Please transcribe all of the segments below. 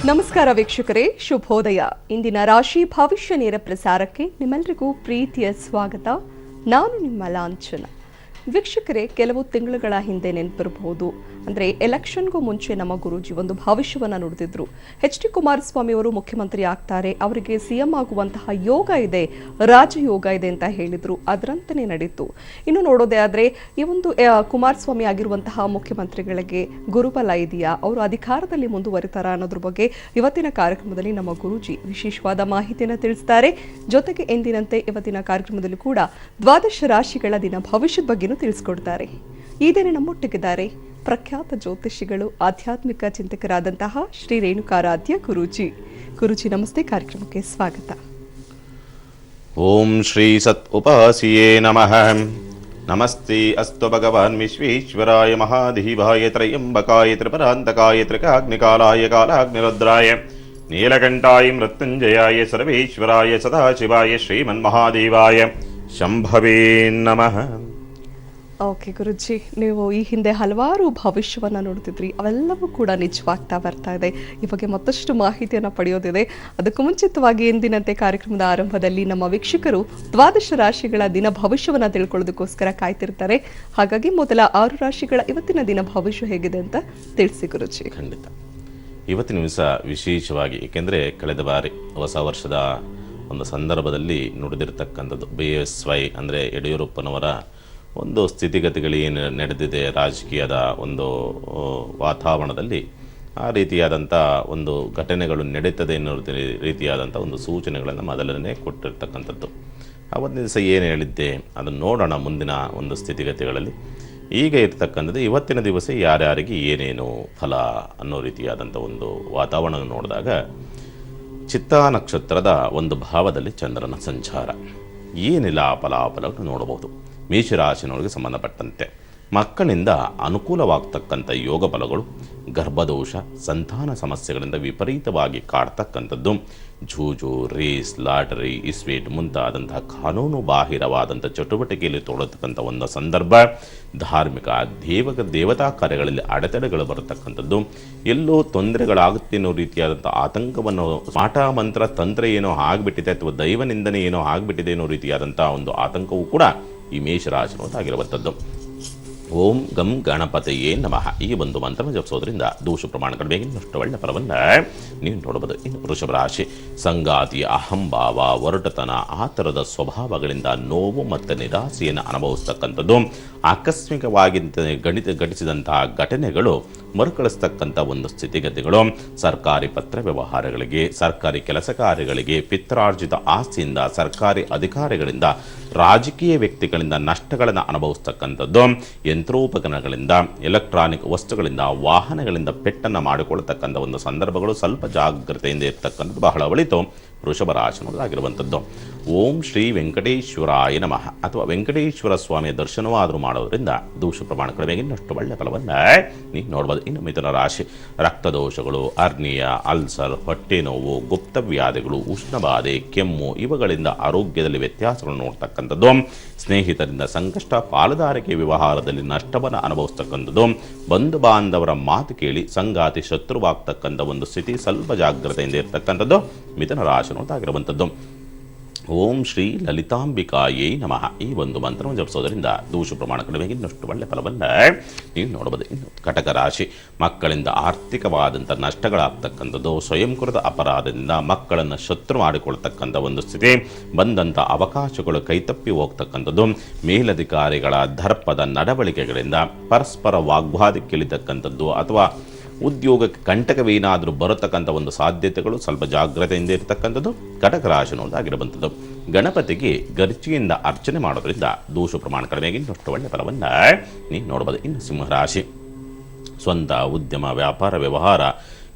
ನಮಸ್ಕಾರ ವೀಕ್ಷಕರೇ, ಶುಭೋದಯ. ಇಂದಿನ ರಾಶಿ ಭವಿಷ್ಯ ನೇರ ಪ್ರಸಾರಕ್ಕೆ ನಿಮ್ಮೆಲ್ಲರಿಗೂ ಪ್ರೀತಿಯ ಸ್ವಾಗತ. ನಾನು ನಿಮ್ಮ ಲಾಂಛನ. ವೀಕ್ಷಕರೇ, ಕೆಲವು ತಿಂಗಳುಗಳ ಹಿಂದೆ ನೆನಪಿರಬಹುದು, ಅಂದರೆ ಎಲೆಕ್ಷನ್ಗೂ ಮುಂಚೆ ನಮ್ಮ ಗುರೂಜಿ ಒಂದು ಭವಿಷ್ಯವನ್ನು ನುಡಿದಿದ್ರು. ಎಚ್.ಡಿ. ಕುಮಾರಸ್ವಾಮಿ ಅವರು ಮುಖ್ಯಮಂತ್ರಿ ಆಗ್ತಾರೆ, ಅವರಿಗೆ ಸಿಎಂ ಆಗುವಂತಹ ಯೋಗ ಇದೆ, ರಾಜಯೋಗ ಇದೆ ಅಂತ ಹೇಳಿದ್ರು. ಅದರಂತೆಯೇ ನಡೀತು. ಇನ್ನು ನೋಡೋದೇ ಆದರೆ ಈ ಒಂದು ಕುಮಾರಸ್ವಾಮಿ ಆಗಿರುವಂತಹ ಮುಖ್ಯಮಂತ್ರಿಗಳಿಗೆ ಗುರುಬಲ ಇದೆಯಾ, ಅವರು ಅಧಿಕಾರದಲ್ಲಿ ಮುಂದುವರಿತಾರಾ ಅನ್ನೋದ್ರ ಬಗ್ಗೆ ಇವತ್ತಿನ ಕಾರ್ಯಕ್ರಮದಲ್ಲಿ ನಮ್ಮ ಗುರೂಜಿ ವಿಶೇಷವಾದ ಮಾಹಿತಿಯನ್ನು ತಿಳಿಸ್ತಾರೆ. ಜೊತೆಗೆ ಎಂದಿನಂತೆ ಇವತ್ತಿನ ಕಾರ್ಯಕ್ರಮದಲ್ಲಿ ಕೂಡ ದ್ವಾದಶ ರಾಶಿಗಳ ದಿನ ಭವಿಷ್ಯದ ಬಗ್ಗೆನೂ ತಿಳಿಸ್ಕೊಡ್ತಾರೆ. ಈ ದಿನ ನಮ್ಮೊಟ್ಟಿಗಿದ್ದಾರೆ ಪ್ರಖ್ಯಾತ ಜ್ಯೋತಿಷಿಗಳು, ಆಧ್ಯಾತ್ಮಿಕ ಚಿಂತಕರಾದಂತಹ ಶ್ರೀ ರೇಣುಕಾರಾಧ್ಯ ಗುರೂಜಿ. ಗುರೂಜಿ ನಮಸ್ತೆ, ಕಾರ್ಯಕ್ರಮಕ್ಕೆ ಸ್ವಾಗತ. ಓಂ ಶ್ರೀ ಸತ್ ಉಪಾಸಿಯೇ ನಮಃ. ನಮಸ್ತೆ ಅಸ್ತು ಭಗವಾನ್ ವಿಶ್ವೇಶ್ವರಾಯ ಮಹಾದೇವಾಯ ತ್ರಯಂಬಕಾಯ ತ್ರಿಪರಾಂತಕಾಯ ತ್ರಿಕಾಗ್ನಿಕಾಲಾಯ ಕಾಲಾಗ್ನಿರುದ್ರಾಯ ನೀಲಕಂಠಾಯ ಮೃತ್ಯುಂಜಯಾಯ ಸರ್ವೇಶ್ವರಾಯ ಸದಾಶಿವಾಯ ಶ್ರೀಮನ್ಮಹಾದೇವಾಯ ಶಂಭವೇ ನಮಃ. ಓಕೆ ಗುರುಜಿ, ನೀವು ಈ ಹಿಂದೆ ಹಲವಾರು ಭವಿಷ್ಯವನ್ನು ನೋಡ್ತಿದ್ರಿ, ಅವೆಲ್ಲವೂ ಕೂಡ ನಿಜವಾಗ್ತಾ ಬರ್ತಾ ಇದೆ. ಈ ಬಗ್ಗೆ ಮತ್ತಷ್ಟು ಮಾಹಿತಿಯನ್ನು ಪಡೆಯೋದಿದೆ. ಅದಕ್ಕೂ ಮುಂಚಿತವಾಗಿ ಎಂದಿನಂತೆ ಕಾರ್ಯಕ್ರಮದ ಆರಂಭದಲ್ಲಿ ನಮ್ಮ ವೀಕ್ಷಕರು ದ್ವಾದಶ ರಾಶಿಗಳ ದಿನ ಭವಿಷ್ಯವನ್ನು ತಿಳ್ಕೊಳ್ಳೋದಕ್ಕೋಸ್ಕರ ಕಾಯ್ತಿರ್ತಾರೆ. ಹಾಗಾಗಿ ಮೊದಲ 6 ರಾಶಿಗಳ ಇವತ್ತಿನ ದಿನ ಭವಿಷ್ಯ ಹೇಗಿದೆ ಅಂತ ತಿಳಿಸಿ ಗುರುಜಿ. ಖಂಡಿತ. ಇವತ್ತಿನ ದಿವಸ ವಿಶೇಷವಾಗಿ, ಏಕೆಂದರೆ ಕಳೆದ ಬಾರಿ ಹೊಸ ವರ್ಷದ ಒಂದು ಸಂದರ್ಭದಲ್ಲಿ ನುಡಿದಿರ್ತಕ್ಕಂಥದ್ದು BSY ಅಂದರೆ ಯಡಿಯೂರಪ್ಪನವರ ಒಂದು ಸ್ಥಿತಿಗತಿಗಳು ಏನು ನಡೆದಿದೆ ರಾಜಕೀಯದ ಒಂದು ವಾತಾವರಣದಲ್ಲಿ, ಆ ರೀತಿಯಾದಂಥ ಒಂದು ಘಟನೆಗಳು ನಡೀತದೆ ಅನ್ನೋ ರೀತಿಯಾದಂಥ ಒಂದು ಸೂಚನೆಗಳನ್ನು ಮೊದಲನೇ ಕೊಟ್ಟಿರ್ತಕ್ಕಂಥದ್ದು. ಅವತ್ತಿನ ದಿವಸ ಏನು ಹೇಳಿದ್ದೆ ಅದನ್ನು ನೋಡೋಣ ಮುಂದಿನ ಒಂದು ಸ್ಥಿತಿಗತಿಗಳಲ್ಲಿ. ಈಗ ಇರ್ತಕ್ಕಂಥದ್ದು ಇವತ್ತಿನ ದಿವಸ ಯಾರ್ಯಾರಿಗೆ ಏನೇನು ಫಲ ಅನ್ನೋ ರೀತಿಯಾದಂಥ ಒಂದು ವಾತಾವರಣ ನೋಡಿದಾಗ, ಚಿತ್ತಾ ನಕ್ಷತ್ರದ ಒಂದು ಭಾವದಲ್ಲಿ ಚಂದ್ರನ ಸಂಚಾರ, ಏನಿಲ್ಲ ಫಲಾಫಲವನ್ನು ನೋಡಬಹುದು. ಮೇಷರಾಶಿನವರಿಗೆ ಸಂಬಂಧಪಟ್ಟಂತೆ ಮಕ್ಕಳಿಂದ ಅನುಕೂಲವಾಗ್ತಕ್ಕಂಥ ಯೋಗ ಫಲಗಳು, ಗರ್ಭದೋಷ, ಸಂತಾನ ಸಮಸ್ಯೆಗಳಿಂದ ವಿಪರೀತವಾಗಿ ಕಾಡ್ತಕ್ಕಂಥದ್ದು, ಜೂಜು, ರೇಸ್, ಲಾಟರಿ, ಇಸ್ವೇಟ್ ಮುಂತಾದಂತಹ ಕಾನೂನು ಬಾಹಿರವಾದಂಥ ಚಟುವಟಿಕೆಯಲ್ಲಿ ತೊಡತಕ್ಕಂಥ ಒಂದು ಸಂದರ್ಭ, ಧಾರ್ಮಿಕ ದೇವತಾ ಕಾರ್ಯಗಳಲ್ಲಿ ಅಡೆತಡೆಗಳು ಬರತಕ್ಕಂಥದ್ದು, ಎಲ್ಲೋ ತೊಂದರೆಗಳಾಗುತ್ತೆ ಅನ್ನೋ ರೀತಿಯಾದಂಥ ಆತಂಕವನ್ನು, ಮಾಟ ಮಂತ್ರ ತಂತ್ರ ಏನೋ ಆಗಿಬಿಟ್ಟಿದೆ ಅಥವಾ ದೈವನಿಂದನೇ ಏನೋ ಆಗಿಬಿಟ್ಟಿದೆ ಅನ್ನೋ ರೀತಿಯಾದಂಥ ಒಂದು ಆತಂಕವೂ ಕೂಡ ಈ ಮೇಷರಾಶಿನದಾಗಿರುವಂಥದ್ದು. ಓಂ ಗಂ ಗಣಪತಿಯೇ ನಮಃ ಈ ಒಂದು ಮಂತ್ರವನ್ನು ಜಪಿಸೋದ್ರಿಂದ ದೋಷ ಪ್ರಮಾಣಗಳು ಬೇಗಿನಷ್ಟು ಒಳ್ಳೆ ಫಲವನ್ನು ನೀವು ನೋಡಬಹುದು. ಇನ್ನು ವೃಷಭ ರಾಶಿ, ಸಂಗಾತಿಯ ಅಹಂಭಾವ, ಒರಟತನ, ಆ ಥರದ ಸ್ವಭಾವಗಳಿಂದ ನೋವು ಮತ್ತು ನಿರಾಸೆಯನ್ನು ಅನುಭವಿಸ್ತಕ್ಕಂಥದ್ದು, ಆಕಸ್ಮಿಕವಾಗಿ ಘಟಿಸಿದಂತಹ ಘಟನೆಗಳು ಮರುಕಳಿಸ್ತಕ್ಕಂಥ ಒಂದು ಸ್ಥಿತಿಗತಿಗಳು, ಸರ್ಕಾರಿ ಪತ್ರ ವ್ಯವಹಾರಗಳಿಗೆ, ಸರ್ಕಾರಿ ಕೆಲಸ ಕಾರ್ಯಗಳಿಗೆ, ಪಿತ್ರಾರ್ಜಿತ ಆಸ್ತಿಯಿಂದ, ಸರ್ಕಾರಿ ಅಧಿಕಾರಿಗಳಿಂದ, ರಾಜಕೀಯ ವ್ಯಕ್ತಿಗಳಿಂದ ನಷ್ಟಗಳನ್ನು ಅನುಭವಿಸ್ತಕ್ಕಂಥದ್ದು, ಯಂತ್ರೋಪಕರಣಗಳಿಂದ, ಎಲೆಕ್ಟ್ರಾನಿಕ್ ವಸ್ತುಗಳಿಂದ, ವಾಹನಗಳಿಂದ ಪೆಟ್ಟನ್ನು ಮಾಡಿಕೊಳ್ಳತಕ್ಕಂಥ ಒಂದು ಸಂದರ್ಭಗಳು, ಸ್ವಲ್ಪ ಜಾಗ್ರತೆಯಿಂದ ಇರತಕ್ಕಂಥದ್ದು ಬಹಳ ಒಳಿತು ವೃಷಭ ರಾಶಿನದಾಗಿರುವಂಥದ್ದು. ಓಂ ಶ್ರೀ ವೆಂಕಟೇಶ್ವರಾಯ ನಮಃ ಅಥವಾ ವೆಂಕಟೇಶ್ವರ ಸ್ವಾಮಿಯ ದರ್ಶನವಾದರೂ ಮಾಡೋದರಿಂದ ದೋಷ ಪ್ರಮಾಣಗಳ ಮೇಲೆ ಇನ್ನಷ್ಟು ಒಳ್ಳೆಯ ಫಲವನ್ನು ನೀವು ನೋಡ್ಬೋದು. ಇನ್ನು ಮಿಥುನ ರಾಶಿ, ರಕ್ತದೋಷಗಳು, ಅರ್ನಿಯ, ಅಲ್ಸರ್, ಹೊಟ್ಟೆ ನೋವು, ಗುಪ್ತವ್ಯಾಧಿಗಳು, ಉಷ್ಣಬಾಧೆ, ಕೆಮ್ಮು ಇವುಗಳಿಂದ ಆರೋಗ್ಯದಲ್ಲಿ ವ್ಯತ್ಯಾಸಗಳನ್ನು ನೋಡ್ತಕ್ಕಂಥದ್ದು, ಸ್ನೇಹಿತರಿಂದ ಸಂಕಷ್ಟ, ಪಾಲುದಾರಿಕೆ ವ್ಯವಹಾರದಲ್ಲಿ ನಷ್ಟವನ್ನು ಅನುಭವಿಸ್ತಕ್ಕಂಥದ್ದು, ಬಂಧು ಬಾಂಧವರ ಮಾತು ಕೇಳಿ ಸಂಗಾತಿ ಶತ್ರುವಾಗ್ತಕ್ಕಂಥ ಒಂದು ಸ್ಥಿತಿ, ಸ್ವಲ್ಪ ಜಾಗ್ರತೆಯಿಂದ ಇರತಕ್ಕಂಥದ್ದು ಮಿಥುನ ರಾಶಿನದಾಗಿರುವಂಥದ್ದು. ಓಂ ಶ್ರೀ ಲಲಿತಾಂಬಿಕಾಯೇ ನಮಃ ಈ ಒಂದು ಮಂತ್ರವನ್ನು ಜಪಿಸೋದರಿಂದ ದೋಷ ಪ್ರಮಾಣಗಳ ಮೇಲೆ ಇನ್ನಷ್ಟು ಒಳ್ಳೆಯ ಫಲವನ್ನು ನೀವು ನೋಡಬಹುದು. ಇನ್ನು ಕಟಕ ರಾಶಿ, ಮಕ್ಕಳಿಂದ ಆರ್ಥಿಕವಾದಂಥ ನಷ್ಟಗಳಾಗ್ತಕ್ಕಂಥದ್ದು, ಸ್ವಯಂಕೃತ ಅಪರಾಧದಿಂದ ಮಕ್ಕಳನ್ನು ಶತ್ರು ಮಾಡಿಕೊಳ್ತಕ್ಕಂಥ ಒಂದು ಸ್ಥಿತಿ, ಬಂದಂಥ ಅವಕಾಶಗಳು ಕೈತಪ್ಪಿ ಹೋಗ್ತಕ್ಕಂಥದ್ದು, ಮೇಲಧಿಕಾರಿಗಳ ದರ್ಪದ ನಡವಳಿಕೆಗಳಿಂದ ಪರಸ್ಪರ ವಾಗ್ವಾದಕ್ಕಿಳಿತಕ್ಕಂಥದ್ದು ಅಥವಾ ಉದ್ಯೋಗಕ್ಕೆ ಕಂಟಕವೇನಾದರೂ ಬರತಕ್ಕಂಥ ಒಂದು ಸಾಧ್ಯತೆಗಳು, ಸ್ವಲ್ಪ ಜಾಗ್ರತೆಯಿಂದ ಇರತಕ್ಕಂಥದ್ದು ಕಟಕ ರಾಶಿನದಾಗಿರುವಂಥದ್ದು. ಗಣಪತಿಗೆ ಗರ್ಜಿಯಿಂದ ಅರ್ಚನೆ ಮಾಡೋದ್ರಿಂದ ದೋಷ ಪ್ರಮಾಣ ಕಡಿಮೆಗೆ ಇನ್ನಷ್ಟು ಒಳ್ಳೆಯ ಫಲವನ್ನು ನೀವು ನೋಡಬಹುದು. ಇನ್ನು ಸಿಂಹರಾಶಿ, ಸ್ವಂತ ಉದ್ಯಮ, ವ್ಯಾಪಾರ, ವ್ಯವಹಾರ,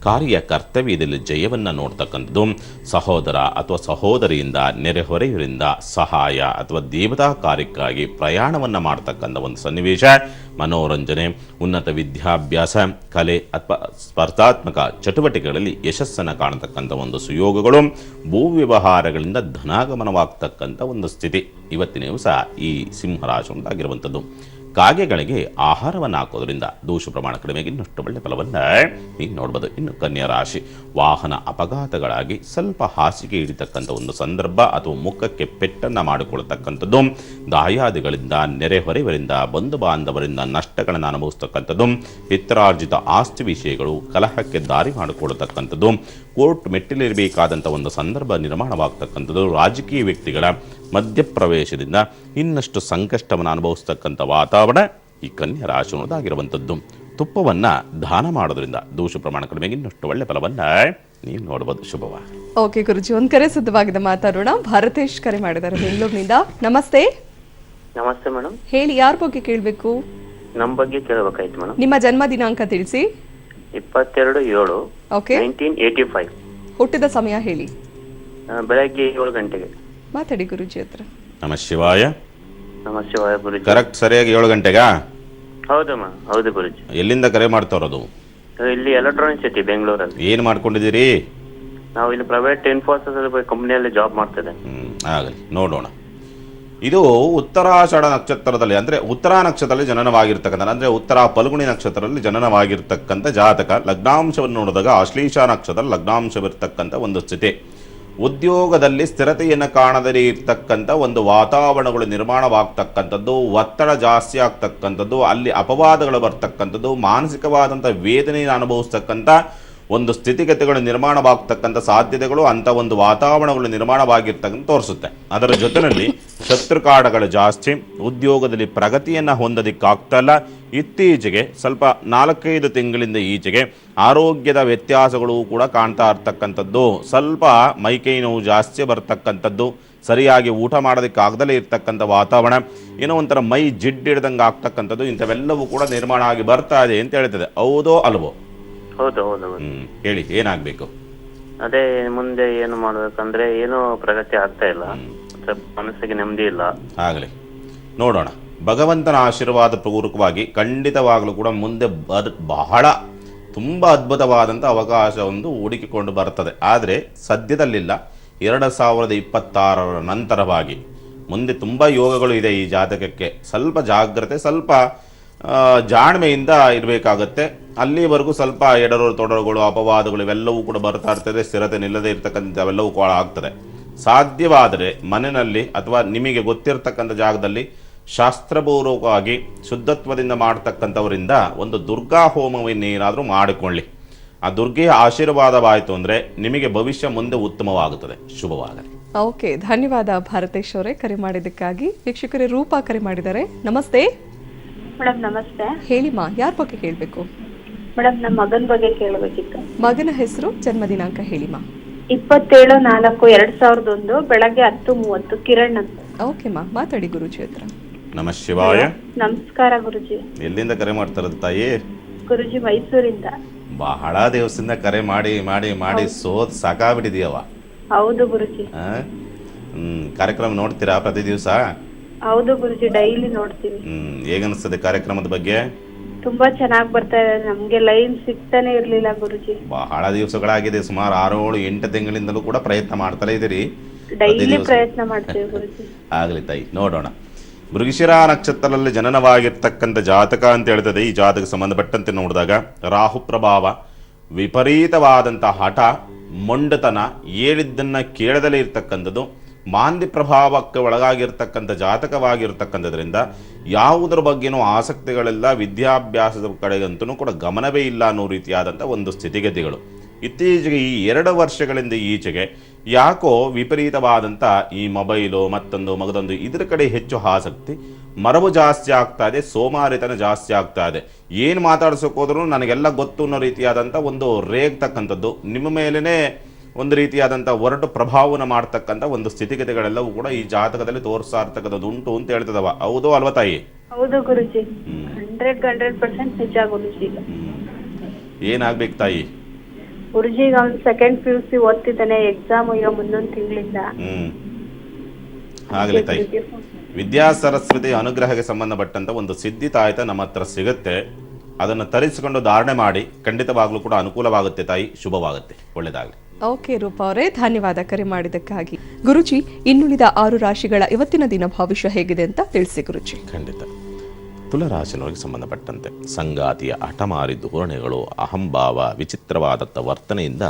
ಕಾರ್ಯ ಕರ್ತವ್ಯದಲ್ಲಿ ಜಯವನ್ನು ನೋಡ್ತಕ್ಕಂಥದ್ದು, ಸಹೋದರ ಅಥವಾ ಸಹೋದರಿಯಿಂದ, ನೆರೆಹೊರೆಯವರಿಂದ ಸಹಾಯ ಅಥವಾ ದೇವತಾ ಕಾರ್ಯಕ್ಕಾಗಿ ಪ್ರಯಾಣವನ್ನು ಮಾಡ್ತಕ್ಕಂಥ ಒಂದು ಸನ್ನಿವೇಶ, ಮನೋರಂಜನೆ, ಉನ್ನತ ವಿದ್ಯಾಭ್ಯಾಸ, ಕಲೆ ಅಥವಾ ಸ್ಪರ್ಧಾತ್ಮಕ ಚಟುವಟಿಕೆಗಳಲ್ಲಿ ಯಶಸ್ಸನ್ನು ಕಾಣತಕ್ಕಂಥ ಒಂದು ಸುಯೋಗಗಳು, ಭೂ ವ್ಯವಹಾರಗಳಿಂದ ಧನಾಗಮನವಾಗ್ತಕ್ಕಂಥ ಒಂದು ಸ್ಥಿತಿ ಇವತ್ತಿನ ದಿವಸ ಈ ಸಿಂಹರಾಶಿಯಾಗಿರುವಂಥದ್ದು. ಕಾಗೆಗಳಿಗೆ ಆಹಾರವನ್ನು ಹಾಕೋದ್ರಿಂದ ದೋಷ ಪ್ರಮಾಣ ಕಡಿಮೆಗೆ ಇನ್ನಷ್ಟು ಒಳ್ಳೆ ಫಲವನ್ನು ನೀವು ನೋಡ್ಬೋದು. ಇನ್ನು ಕನ್ಯಾ ರಾಶಿ, ವಾಹನ ಅಪಘಾತಗಳಾಗಿ ಸ್ವಲ್ಪ ಹಾಸಿಗೆ ಹಿಡಿತಕ್ಕಂಥ ಒಂದು ಸಂದರ್ಭ ಅಥವಾ ಮುಖಕ್ಕೆ ಪೆಟ್ಟನ್ನು ಮಾಡಿಕೊಳ್ತಕ್ಕಂಥದ್ದು, ದಾಯಾದಿಗಳಿಂದ, ನೆರೆಹೊರೆಯವರಿಂದ, ಬಂಧು ಬಾಂಧವರಿಂದ ನಷ್ಟಗಳನ್ನು ಅನುಭವಿಸ್ತಕ್ಕಂಥದ್ದು, ಪಿತ್ರಾರ್ಜಿತ ಆಸ್ತಿ ವಿಷಯಗಳು ಕಲಹಕ್ಕೆ ದಾರಿ ಮಾಡಿಕೊಳ್ತಕ್ಕಂಥದ್ದು, ಕೋರ್ಟ್ ಮೆಟ್ಟಿಲಿರಬೇಕಾದಂಥ ಒಂದು ಸಂದರ್ಭ ನಿರ್ಮಾಣವಾಗ್ತಕ್ಕಂಥದ್ದು, ರಾಜಕೀಯ ವ್ಯಕ್ತಿಗಳ ಮಧ್ಯಪ್ರವೇಶದಿಂದ ಇನ್ನಷ್ಟು ಸಂಕಷ್ಟವನ್ನು ಅನುಭವಿಸ್ತಕ್ಕಂಥ ವಾತಾವರಣ ಈ ಕನ್ಯಾ ರಾಶಿ ಅನ್ನೋದಾಗಿರುವಂಥದ್ದು. ತುಪ್ಪವನ್ನು ದಾನ ಮಾಡೋದ್ರಿಂದ ದೋಷ ಪ್ರಮಾಣ ಕಡಿಮೆಗೆ ಇನ್ನಷ್ಟು ಒಳ್ಳೆ ಫಲವನ್ನು ನೀವು ನೋಡ್ಬೋದು. ಶುಭವಾ. ಓಕೆ ಗುರುಜಿ, ಒಂದು ಕರೆ ಸಿದ್ಧವಾಗಿದೆ, ಮಾತಾಡೋಣ. ಭಾರತೇಶ್ ಕರೆ ಮಾಡಿದ್ದಾರೆ ಬೆಂಗಳೂರಿನಿಂದ. ನಮಸ್ತೆ. ನಮಸ್ತೆ ಮೇಡಮ್. ಹೇಳಿ, ಯಾರ ಬಗ್ಗೆ ಕೇಳಬೇಕು? ನಮ್ಮ ಬಗ್ಗೆ ಕೇಳಬೇಕಾಯ್ತು ಮೇಡಮ್. ನಿಮ್ಮ ಜನ್ಮ ದಿನಾಂಕ ತಿಳಿಸಿ. 22/7 ಓಕೆ. 1985. ಹುಟ್ಟಿದ ಸಮಯ ಹೇಳಿ. ಬೆಳಗ್ಗೆ 7 ಗಂಟೆಗೆ. ಮಾತಾಡಿ ಗುರುಜಿ ಹತ್ರ. ನಮ ಶಿವಾಯ. ನಮಸ್ತೆ ಗುರುಜಿ. ಕರೆಕ್ಟ್, ಸರಿಯಾಗಿ 7 ಗಂಟೆಗಾ? ಹೌದು ಹೌದು ಗುರುಜಿ. ಎಲ್ಲಿಂದ ಕರೆ ಮಾಡ್ತಾ ಇರೋದು? ಇಲ್ಲಿ ಎಲೆಕ್ಟ್ರಾನಿಕ್ ಸಿಟಿ ಬೆಂಗಳೂರಲ್ಲಿ. ಏನು ಮಾಡ್ಕೊಂಡಿದ್ದೀರಿ? ನಾವು ಇಲ್ಲಿ ಪ್ರೈವೇಟ್ ಇನ್ಫೋಸಿಸ್ ಕಂಪ್ನಿಯಲ್ಲಿ ಜಾಬ್ ಮಾಡ್ತಿದ್ದೆ. ಆಗಲಿ, ನೋಡೋಣ. ಇದು ಉತ್ತರಾಷಾಢ ನಕ್ಷತ್ರದಲ್ಲಿ, ಅಂದರೆ ಉತ್ತರಾ ನಕ್ಷತ್ರದಲ್ಲಿ ಜನನವಾಗಿರ್ತಕ್ಕಂಥ, ಅಂದರೆ ಉತ್ತರ ಫಲ್ಗುಣಿ ನಕ್ಷತ್ರದಲ್ಲಿ ಜನನವಾಗಿರ್ತಕ್ಕಂಥ ಜಾತಕ. ಲಗ್ನಾಂಶವನ್ನು ನೋಡಿದಾಗ ಆಶ್ಲೇಷ ನಕ್ಷತ್ರ ಲಗ್ನಾಂಶವಿರ್ತಕ್ಕಂಥ ಒಂದು ಸ್ಥಿತಿ. ಉದ್ಯೋಗದಲ್ಲಿ ಸ್ಥಿರತೆಯನ್ನು ಕಾಣದೇ ಇರ್ತಕ್ಕಂಥ ಒಂದು ವಾತಾವರಣಗಳು ನಿರ್ಮಾಣವಾಗ್ತಕ್ಕಂಥದ್ದು, ಒತ್ತಡ ಜಾಸ್ತಿ ಆಗ್ತಕ್ಕಂಥದ್ದು, ಅಲ್ಲಿ ಅಪವಾದಗಳು ಬರ್ತಕ್ಕಂಥದ್ದು, ಮಾನಸಿಕವಾದಂಥ ವೇದನೆಯನ್ನು ಅನುಭವಿಸ್ತಕ್ಕಂಥ ಒಂದು ಸ್ಥಿತಿಗತಿಗಳು ನಿರ್ಮಾಣವಾಗ್ತಕ್ಕಂಥ ಸಾಧ್ಯತೆಗಳು, ಅಂಥ ಒಂದು ವಾತಾವರಣಗಳು ನಿರ್ಮಾಣವಾಗಿರ್ತಕ್ಕಂಥ ತೋರಿಸುತ್ತೆ. ಅದರ ಜೊತೆಯಲ್ಲಿ ಶತ್ರುಕಾಟಗಳು ಜಾಸ್ತಿ, ಉದ್ಯೋಗದಲ್ಲಿ ಪ್ರಗತಿಯನ್ನು ಹೊಂದೋದಕ್ಕಾಗ್ತಲ್ಲ. ಇತ್ತೀಚೆಗೆ ಸ್ವಲ್ಪ 4-5 ತಿಂಗಳಿಂದ ಈಚೆಗೆ ಆರೋಗ್ಯದ ವ್ಯತ್ಯಾಸಗಳು ಕೂಡ ಕಾಣ್ತಾ ಇರ್ತಕ್ಕಂಥದ್ದು. ಸ್ವಲ್ಪ ಮೈಕೈ ನೋವು ಜಾಸ್ತಿ ಬರ್ತಕ್ಕಂಥದ್ದು, ಸರಿಯಾಗಿ ಊಟ ಮಾಡೋದಕ್ಕಾಗದಲೇ ಇರ್ತಕ್ಕಂಥ ವಾತಾವರಣ, ಏನೋ ಒಂಥರ ಮೈ ಜಿಡ್ಡಿಡ್ದಂಗೆ ಆಗ್ತಕ್ಕಂಥದ್ದು, ಇಂಥವೆಲ್ಲವೂ ಕೂಡ ನಿರ್ಮಾಣ ಆಗಿ ಬರ್ತಾ ಇದೆ ಅಂತ ಹೇಳ್ತದೆ. ಹೌದೋ ಅಲ್ವೋ? ಹೌದು ಹೌದು. ಹೇಳಿ, ಏನಾಗಬೇಕು? ಅದೇ ಮುಂದೆ ಏನು ಮಾಡ್ಬೇಕಂದ್ರೆ ಏನೋ ಪ್ರಗತಿ ಆಗ್ತಾ ಇಲ್ಲ, ಮನಸ್ಸಿಗೆ ನೆಮ್ಮದಿ ಇಲ್ಲ. ಆಗಲಿ, ನೋಡೋಣ. ಭಗವಂತನ ಆಶೀರ್ವಾದ ಪೂರ್ವಕವಾಗಿ ಖಂಡಿತವಾಗಲೂ ಕೂಡ ಮುಂದೆ ಬಹಳ ತುಂಬ ಅದ್ಭುತವಾದಂಥ ಅವಕಾಶ ಒಂದು ಹುಡುಕಿಕೊಂಡು ಬರ್ತದೆ. ಆದರೆ ಸದ್ಯದಲ್ಲಿಲ್ಲ. 2026 ನಂತರವಾಗಿ ಮುಂದೆ ತುಂಬ ಯೋಗಗಳು ಇದೆ ಈ ಜಾತಕಕ್ಕೆ. ಸ್ವಲ್ಪ ಜಾಗ್ರತೆ, ಸ್ವಲ್ಪ ಜಾಣ್ಮೆಯಿಂದ ಇರಬೇಕಾಗತ್ತೆ. ಅಲ್ಲಿವರೆಗೂ ಸ್ವಲ್ಪ ಎಡರು ತೊಡರುಗಳು, ಅಪವಾದಗಳು ಇವೆಲ್ಲವೂ ಕೂಡ ಬರ್ತಾ ಇರ್ತದೆ. ಸ್ಥಿರತೆ ನಿಲ್ಲದೆ ಇರ್ತಕ್ಕಂಥವೆಲ್ಲವೂ ಕೂಡ ಆಗ್ತದೆ. ಸಾಧ್ಯವಾದರೆ ಮನೆಯಲ್ಲಿ ಅಥವಾ ನಿಮಗೆ ಗೊತ್ತಿರತಕ್ಕಂಥ ಜಾಗದಲ್ಲಿ ಶಾಸ್ತ್ರಪೂರ್ವಕವಾಗಿ ಶುದ್ಧತ್ವದಿಂದ ಮಾಡ್ತಕ್ಕಂಥವರಿಂದ ಒಂದು ದುರ್ಗಾ ಹೋಮವನ್ನೇನಾದರೂ ಮಾಡಿಕೊಳ್ಳಿ. ಆ ದುರ್ಗೆಯ ಆಶೀರ್ವಾದವಾಯಿತು ಅಂದರೆ ನಿಮಗೆ ಭವಿಷ್ಯ ಮುಂದೆ ಉತ್ತಮವಾಗುತ್ತದೆ. ಶುಭವಾಗಲಿ. ಓಕೆ, ಧನ್ಯವಾದ ಭಾರತೇಶ್ ಅವರೇ ಕರೆ ಮಾಡಿದ್ದಕ್ಕಾಗಿ. ವೀಕ್ಷಕರೇ, ರೂಪಾ ಕರೆ ಮಾಡಿದ್ದಾರೆ. ನಮಸ್ತೆ ಮೇಡಮ್. ನಮಸ್ತೆ. ಹೇಳಿಮಾ, ಯಾರ ಬಗ್ಗೆ ಕೇಳಬೇಕು? ಮೇಡಮ್, ನಮ್ಮ ಮಗನ ಬಗ್ಗೆ ಕೇಳಬೇಕಿತ್ತು. ಮಗನ ಹೆಸರು, ಜನ್ಮ ದಿನಾಂಕ ಹೇಳಿಮಾ. 27/4/2001 ಬೆಳಗ್ಗೆ 10:30. ಕಿರಣ್ ಅಂತ. ಓಕೆ ಮಾ, ಮಾತಾಡಿ ಗುರುಜಿ ಹತ್ರ. ನಮ ಶಿವಾಯ. ನಮಸ್ಕಾರ ಗುರುಜಿ. ಎಲ್ಲಿಂದ ಕರೆ ಮಾಡ್ತಾರದ ತಾಯಿ? ಗುರುಜಿ, ಮೈಸೂರಿಂದ. ಬಹಳ ದಿವಸದಿಂದ ಕರೆ ಮಾಡಿ ಮಾಡಿ ಮಾಡಿ ಸೋತ್ ಸಾಕಾಗ್ಬಿಟ್ಟಿದೀಯವ. ಹೌದು ಗುರುಜಿ. ಕಾರ್ಯಕ್ರಮ ನೋಡ್ತೀರಾ ಪ್ರತಿ ದಿವಸ? ಹೌದು ಗುರುಜಿ, ಡೈಲಿ ನೋಡ್ತೀವಿ. ಹೇಗನ್ನಿಸ್ತದೆ ಕಾರ್ಯಕ್ರಮದ ಬಗ್ಗೆ? ತುಂಬಾ ಚೆನ್ನಾಗಿ ಬರ್ತಾ ಇದೆ. ನಮ್ಗೆ ಲೈನ್ ಸಿಗ್ತಾನೆ ಇರ್ಲಿಲ್ಲ ಗುರುಜಿ. ಬಹಳ ದಿವಸಗಳಾಗಿದೆ, ಸುಮಾರು 6-8 ತಿಂಗಳಿಂದಲೂ ಕೂಡ ಪ್ರಯತ್ನ ಮಾಡ್ತಾನೆ ಇದ್ದೀರಿ. ಡೈಲಿ ಪ್ರಯತ್ನ ಮಾಡ್ತೀವಿ ಗುರುಜಿ. ಆಗಲಿ ತಾಯಿ, ನೋಡೋಣ. ಮೃಗಶಿರ ನಕ್ಷತ್ರದಲ್ಲಿ ಜನನವಾಗಿರ್ತಕ್ಕಂಥ ಜಾತಕ ಅಂತ ಹೇಳ್ತದೆ. ಈ ಜಾತಕ ಸಂಬಂಧಪಟ್ಟಂತೆ ನೋಡಿದಾಗ ರಾಹು ಪ್ರಭಾವ, ವಿಪರೀತವಾದಂಥ ಹಠ, ಮೊಂಡತನ, ಹೇಳಿದ್ದನ್ನು ಕೇಳದಲೇ ಇರ್ತಕ್ಕಂಥದ್ದು, ಮಾಂದ್ಯ ಪ್ರಭಾವಕ್ಕೆ ಒಳಗಾಗಿರ್ತಕ್ಕಂಥ ಜಾತಕವಾಗಿರ್ತಕ್ಕಂಥದ್ರಿಂದ ಯಾವುದರ ಬಗ್ಗೆನೂ ಆಸಕ್ತಿಗಳಿಲ್ಲ, ವಿದ್ಯಾಭ್ಯಾಸದ ಕಡೆಗಂತೂ ಕೂಡ ಗಮನವೇ ಇಲ್ಲ ಅನ್ನೋ ರೀತಿಯಾದಂಥ ಒಂದು ಸ್ಥಿತಿಗತಿಗಳು. ಇತ್ತೀಚೆಗೆ ಈ 2 ವರ್ಷಗಳಿಂದ ಈಚೆಗೆ ಯಾಕೋ ವಿಪರೀತವಾದಂಥ ಈ ಮೊಬೈಲು ಮತ್ತೊಂದು ಮಗದೊಂದು ಇದರ ಕಡೆ ಹೆಚ್ಚು ಆಸಕ್ತಿ, ಮರವು ಜಾಸ್ತಿ ಆಗ್ತಾ ಇದೆ, ಸೋಮಾರಿತನ ಜಾಸ್ತಿ ಆಗ್ತಾ ಇದೆ. ಏನು ಮಾತಾಡ್ಸೋಕೋದ್ರೂ ನನಗೆಲ್ಲ ಗೊತ್ತು ಅನ್ನೋ ರೀತಿಯಾದಂಥ ಒಂದು ರೇಗ್ತಕ್ಕಂಥದ್ದು, ನಿಮ್ಮ ಮೇಲೇ ಒಂದು ರೀತಿಯಾದಂಥ ಒರಟು ಪ್ರಭಾವನ ಮಾಡ್ತಕ್ಕಂಥ ಒಂದು ಸ್ಥಿತಿಗತಿಗಳೆಲ್ಲವೂ ಕೂಡ ಈ ಜಾತಕದಲ್ಲಿ ತೋರಿಸ್ತಾ ಇರ್ತಕ್ಕಂಥದ್ದು ಉಂಟು ಅಂತ ಹೇಳ್ತದವ. ಹೌದೋ ಅಲ್ವಾ ತಾಯಿ? ಹೌದು ಗುರುಜಿ, 100% ನಿಜ ಗುರುಜಿ. ಏನಾಗ್ಬೇಕು ತಾಯಿ? ಗುರುಜಿ, ಈಗ ಅವ್ನು 2nd PUC ಓದ್ತಿದ್ದಾನೆ. ಎಕ್ಸಾಮ್ ಈಗ ಮುಂದೊಂದು ತಿಂಗಳಿಂದ. ಆಗಲಿ ತಾಯಿ. ವಿದ್ಯಾ ಸರಸ್ವತಿ ಅನುಗ್ರಹಕ್ಕೆ ಸಂಬಂಧಪಟ್ಟಂತ ಒಂದು ಸಿದ್ಧಿ ತಾಯ್ತ ನಮ್ಮ ಹತ್ರ ಸಿಗುತ್ತೆ. ಅದನ್ನು ತರಿಸಿಕೊಂಡು ಧಾರಣೆ ಮಾಡಿ, ಖಂಡಿತವಾಗ್ಲೂ ಕೂಡ ಅನುಕೂಲವಾಗುತ್ತೆ ತಾಯಿ. ಶುಭವಾಗುತ್ತೆ, ಒಳ್ಳೆಯದಾಗಲಿ. ಓಕೆ ರೂಪಾ ಅವರೇ, ಧನ್ಯವಾದ ಕರೆ ಮಾಡಿದ್ದಕ್ಕಾಗಿ. ಗುರುಜಿ, ಇನ್ನುಳಿದ 6 ರಾಶಿಗಳ ಇವತ್ತಿನ ದಿನ ಭವಿಷ್ಯ ಹೇಗಿದೆ ಅಂತ ತಿಳಿಸಿ ಗುರುಜಿ. ಖಂಡಿತ. ತುಲಾರಾಶಿನವರಿಗೆ ಸಂಬಂಧಪಟ್ಟಂತೆ ಸಂಗಾತಿಯ ಹಠಮಾರಿ ಧೋರಣೆಗಳು, ಅಹಂಭಾವ, ವಿಚಿತ್ರವಾದಂಥ ವರ್ತನೆಯಿಂದ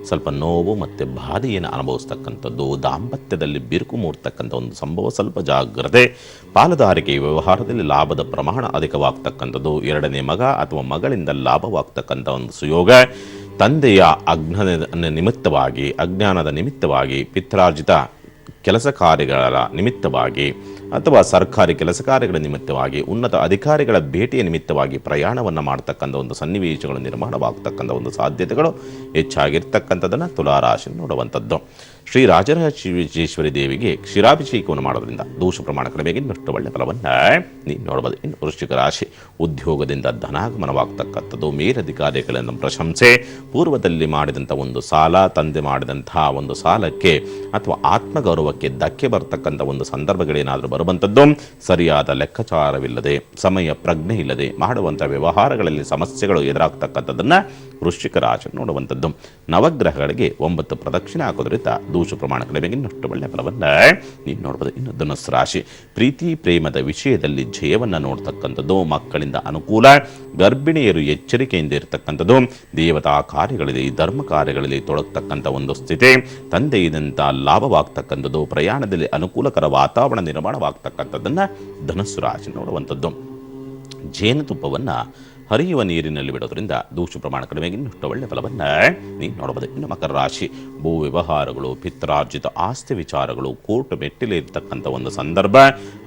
ಸ್ವಲ್ಪ ನೋವು ಮತ್ತು ಬಾಧೆಯನ್ನು ಅನುಭವಿಸ್ತಕ್ಕಂಥದ್ದು, ದಾಂಪತ್ಯದಲ್ಲಿ ಬಿರುಕು ಮೂಡ್ತಕ್ಕಂಥ ಒಂದು ಸಂಭವ, ಸ್ವಲ್ಪ ಜಾಗ್ರತೆ, ಪಾಲುದಾರಿಕೆ ವ್ಯವಹಾರದಲ್ಲಿ ಲಾಭದ ಪ್ರಮಾಣ ಅಧಿಕವಾಗ್ತಕ್ಕಂಥದ್ದು, ಎರಡನೇ ಮಗ ಅಥವಾ ಮಗಳಿಂದ ಲಾಭವಾಗ್ತಕ್ಕಂಥ ಒಂದು ಸುಯೋಗ, ತಂದೆಯ ಅಜ್ಞಾನದ ನಿಮಿತ್ತವಾಗಿ ಪಿತ್ರಾರ್ಜಿತ ಕೆಲಸ ಕಾರ್ಯಗಳ ನಿಮಿತ್ತವಾಗಿ ಅಥವಾ ಸರ್ಕಾರಿ ಕೆಲಸ ಕಾರ್ಯಗಳ ನಿಮಿತ್ತವಾಗಿ ಉನ್ನತ ಅಧಿಕಾರಿಗಳ ಭೇಟಿಯ ನಿಮಿತ್ತವಾಗಿ ಪ್ರಯಾಣವನ್ನು ಮಾಡ್ತಕ್ಕಂಥ ಒಂದು ಸನ್ನಿವೇಶಗಳು ನಿರ್ಮಾಣವಾಗ್ತಕ್ಕಂಥ ಒಂದು ಸಾಧ್ಯತೆಗಳು ಹೆಚ್ಚಾಗಿರ್ತಕ್ಕಂಥದ್ದನ್ನು ತುಲಾರಾಶಿ ನೋಡುವಂಥದ್ದು. ಶ್ರೀ ರಾಜರಾಜೇಶ್ವರಿ ದೇವಿಗೆ ಕ್ಷೀರಾಭಿಷೇಕವನ್ನು ಮಾಡೋದ್ರಿಂದ ದೋಷ ಪ್ರಮಾಣ ಕಡಿಮೆಗೆ ಇನ್ನಷ್ಟು ಒಳ್ಳೆಯ ಫಲವನ್ನು ನೀವು ನೋಡಬಹುದು. ಇನ್ನು ವೃಶ್ಚಿಕ ರಾಶಿ, ಉದ್ಯೋಗದಿಂದ ಧನಾಗಮನವಾಗ್ತಕ್ಕಂಥದ್ದು, ಮೇಲಧಿಕಾರಿಗಳಿಂದ ಪ್ರಶಂಸೆ, ಪೂರ್ವದಲ್ಲಿ ಮಾಡಿದಂಥ ಒಂದು ಸಾಲ, ತಂದೆ ಮಾಡಿದಂತಹ ಒಂದು ಸಾಲಕ್ಕೆ ಅಥವಾ ಆತ್ಮಗೌರವಕ್ಕೆ ಧಕ್ಕೆ ಬರ್ತಕ್ಕಂಥ ಒಂದು ಸಂದರ್ಭಗಳೇನಾದರೂ ಬರುವಂಥದ್ದು, ಸರಿಯಾದ ಲೆಕ್ಕಾಚಾರವಿಲ್ಲದೆ, ಸಮಯ ಪ್ರಜ್ಞೆ ಇಲ್ಲದೆ ಮಾಡುವಂಥ ವ್ಯವಹಾರಗಳಲ್ಲಿ ಸಮಸ್ಯೆಗಳು ಎದುರಾಗ್ತಕ್ಕಂಥದ್ದನ್ನು ವೃಶ್ಚಿಕ ರಾಶಿ ನೋಡುವಂಥದ್ದು. ನವಗ್ರಹಗಳಿಗೆ 9 ಪ್ರದಕ್ಷಿಣೆ ಹಾಕೋದ್ರಿಂದ ದೋಷ ಪ್ರಮಾಣ ಕಡಿಮೆಗೆ ಇನ್ನಷ್ಟು ಒಳ್ಳೆಯ ಫಲವನ್ನು ನೀವು ನೋಡ್ಬೋದು. ಇನ್ನು ಧನುಸ್ಸು ರಾಶಿ, ಪ್ರೀತಿ ಪ್ರೇಮದ ವಿಷಯದಲ್ಲಿ ಜಯವನ್ನು ನೋಡ್ತಕ್ಕಂಥದ್ದು, ಮಕ್ಕಳಿಂದ ಅನುಕೂಲ, ಗರ್ಭಿಣಿಯರು ಎಚ್ಚರಿಕೆಯಿಂದ ಇರತಕ್ಕಂಥದ್ದು, ದೇವತಾ ಕಾರ್ಯಗಳಲ್ಲಿ ಧರ್ಮ ಕಾರ್ಯಗಳಲ್ಲಿ ತೊಡಗತಕ್ಕಂಥ ಒಂದು ಸ್ಥಿತಿ, ತಂದೆಯಿಂದ ಲಾಭವಾಗ್ತಕ್ಕಂಥದ್ದು, ಪ್ರಯಾಣದಲ್ಲಿ ಅನುಕೂಲಕರ ವಾತಾವರಣ ನಿರ್ಮಾಣವಾಗ್ತಕ್ಕಂಥದ್ದನ್ನು ಧನುಸ್ಸು ರಾಶಿ ನೋಡುವಂಥದ್ದು. ಜೇನುತುಪ್ಪವನ್ನು ಹರಿಯುವ ನೀರಿನಲ್ಲಿ ಬಿಡೋದ್ರಿಂದ ದೋಷ ಪ್ರಮಾಣ ಕಡಿಮೆಗೆ ಇನ್ನಷ್ಟು ಒಳ್ಳೆಯ ಫಲವನ್ನು ನೀವು ನೋಡಬಹುದು. ಇನ್ನು ಮಕರ ರಾಶಿ, ಭೂ ವ್ಯವಹಾರಗಳು, ಪಿತ್ರಾರ್ಜಿತ ಆಸ್ತಿ ವಿಚಾರಗಳು, ಕೋರ್ಟ್ ಮೆಟ್ಟಿಲಿರ್ತಕ್ಕಂಥ ಒಂದು ಸಂದರ್ಭ,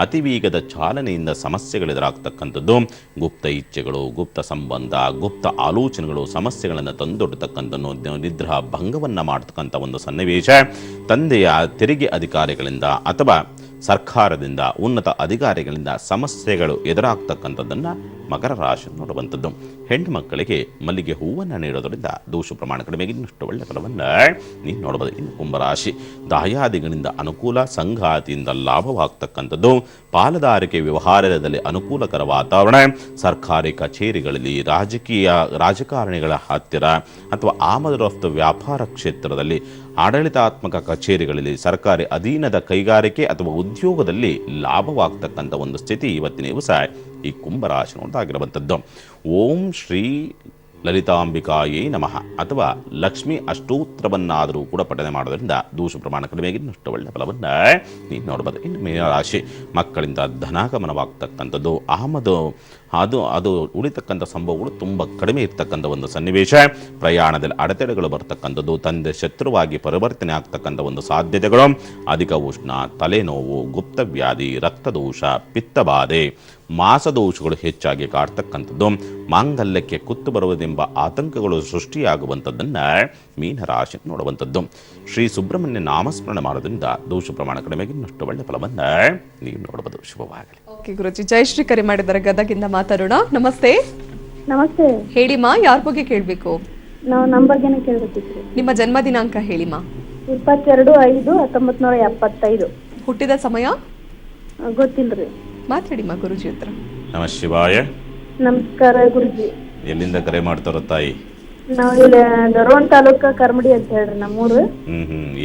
ಅತಿ ವೇಗದ ಚಾಲನೆಯಿಂದ ಸಮಸ್ಯೆಗಳು ಎದುರಾಗ್ತಕ್ಕಂಥದ್ದು, ಗುಪ್ತ ಇಚ್ಛೆಗಳು, ಗುಪ್ತ ಸಂಬಂಧ, ಗುಪ್ತ ಆಲೋಚನೆಗಳು ಸಮಸ್ಯೆಗಳನ್ನು ತಂದೊಡ್ಡತಕ್ಕಂಥದ್ದು, ನಿದ್ರಾ ಭಂಗವನ್ನು ಮಾಡತಕ್ಕಂಥ ಒಂದು ಸನ್ನಿವೇಶ, ತಂದೆಯ ತೆರಿಗೆ ಅಧಿಕಾರಿಗಳಿಂದ ಅಥವಾ ಸರ್ಕಾರದಿಂದ ಉನ್ನತ ಅಧಿಕಾರಿಗಳಿಂದ ಸಮಸ್ಯೆಗಳು ಎದುರಾಗ್ತಕ್ಕಂಥದ್ದನ್ನು ಮಕರ ರಾಶಿ ನೋಡುವಂಥದ್ದು. ಹೆಣ್ಣು ಮಕ್ಕಳಿಗೆ ಮಲ್ಲಿಗೆ ಹೂವನ್ನು ನೀಡೋದರಿಂದ ದೋಷ ಪ್ರಮಾಣ ಕಡಿಮೆಗೆ ಇನ್ನಷ್ಟು ಒಳ್ಳೆಯ ಫಲವನ್ನು ನೀವು ನೋಡಬಹುದು. ಇನ್ನು ಕುಂಭರಾಶಿ, ದಾಯಾದಿಗಳಿಂದ ಅನುಕೂಲ, ಸಂಗಾತಿಯಿಂದ ಲಾಭವಾಗ್ತಕ್ಕಂಥದ್ದು, ಪಾಲುದಾರಿಕೆ ವ್ಯವಹಾರದಲ್ಲಿ ಅನುಕೂಲಕರ ವಾತಾವರಣ, ಸರ್ಕಾರಿ ಕಚೇರಿಗಳಲ್ಲಿ, ರಾಜಕಾರಣಿಗಳ ಹತ್ತಿರ ಅಥವಾ ಆಮದು ರಫ್ತು ವ್ಯಾಪಾರ ಕ್ಷೇತ್ರದಲ್ಲಿ, ಆಡಳಿತಾತ್ಮಕ ಕಚೇರಿಗಳಲ್ಲಿ, ಸರ್ಕಾರಿ ಅಧೀನದ ಕೈಗಾರಿಕೆ ಅಥವಾ ಉದ್ಯೋಗದಲ್ಲಿ ಲಾಭವಾಗ್ತಕ್ಕಂಥ ಒಂದು ಸ್ಥಿತಿ ಇವತ್ತಿನ ದಿವಸ ಈ ಕುಂಭರಾಶಿ ನೋಡಾಗಿರುವಂಥದ್ದು. ಓಂ ಶ್ರೀ ಲಲಿತಾಂಬಿಕಾಯೇ ನಮಃ ಅಥವಾ ಲಕ್ಷ್ಮಿ ಅಷ್ಟೋತ್ತರವನ್ನಾದರೂ ಕೂಡ ಪಠನೆ ಮಾಡೋದ್ರಿಂದ ದೋಷ ಪ್ರಮಾಣ ಕಡಿಮೆಗೆ ಇನ್ನಷ್ಟು ಒಳ್ಳೆಯ ಫಲವನ್ನು ನೀವು ನೋಡ್ಬೋದು. ಇನ್ನು ಮೀನರಾಶಿ, ಮಕ್ಕಳಿಂದ ಧನಾಗಮನವಾಗ್ತಕ್ಕಂಥದ್ದು, ಅದು ಉಳಿತಕ್ಕಂಥ ಸಂಭವಗಳು ತುಂಬ ಕಡಿಮೆ ಇರ್ತಕ್ಕಂಥ ಒಂದು ಸನ್ನಿವೇಶ, ಪ್ರಯಾಣದಲ್ಲಿ ಅಡೆತಡೆಗಳು ಬರ್ತಕ್ಕಂಥದ್ದು, ತಂದೆ ಶತ್ರುವಾಗಿ ಪರಿವರ್ತನೆ ಆಗ್ತಕ್ಕಂಥ ಒಂದು ಸಾಧ್ಯತೆಗಳು, ಅಧಿಕ ಉಷ್ಣ, ತಲೆನೋವು, ಗುಪ್ತವ್ಯಾಧಿ, ರಕ್ತದೋಷ, ಪಿತ್ತಬಾಧೆ, ಮಾಸದೋಷಗಳು ಹೆಚ್ಚಾಗಿ ಕಾಡ್ತಕ್ಕಂಥದ್ದು, ಮಾಂಗಲ್ಯಕ್ಕೆ ಕುತ್ತು ಬರುವುದೆಂಬ ಆತಂಕಗಳು ಸೃಷ್ಟಿಯಾಗುವಂಥದ್ದನ್ನು ಮೀನರಾಶಿ ನೋಡುವಂಥದ್ದು. ಶ್ರೀ ಸುಬ್ರಹ್ಮಣ್ಯ ನಾಮಸ್ಮರಣೆ ಮಾಡೋದ್ರಿಂದ ದೋಷ ಪ್ರಮಾಣ ಕಡಿಮೆಗೆ ಇನ್ನಷ್ಟು ಒಳ್ಳೆಯ ಫಲವನ್ನು ನೀವು ನೋಡಬಹುದು. ಶುಭವಾಗಲಿ. ಓಕೆ ಗುರುಜಿ, ಜಯಶ್ರೀ ಕರೆ ಮಾಡಿದ್ದಾರೆ, ಗದಗಿಂದ ಮಾತಾಡೋಣ. ನಮಸ್ತೆ. ನಮಸ್ತೆ. ಹೇಳಿಮಾ, ಯಾರ ಬಗ್ಗೆ ಕೇಳಬೇಕು? ನಾವು ನಂಬರ್ಗೆನೆ ಕೇಳಬೇಕಿತ್ತು. ನಿಮ್ಮ ಜನ್ಮ ದಿನಾಂಕ ಹೇಳಿಮಾ. 22/5/1975. ಹುಟ್ಟಿದ ಸಮಯ ಗೊತ್ತಿಲ್ರಿ. ಮಾತಾಡಿಮಾ ಗುರುಜಿ ಹತ್ರ. ನಮಃ ಶಿವಾಯ. ನಮಸ್ಕಾರ ಗುರುಜಿ. ಎಲ್ಲಿಂದ ಕರೆ ಮಾಡ್ತಾರೋ ತಾಯಿ? ನಾವು ಇಲ್ಲಿ ಧಾರವಾಡ ತಾಲೂಕ ಕರ್ಮಡಿ ಅಂತ ಹೇಳ್ರಿ ನಮ್ಮೂರು.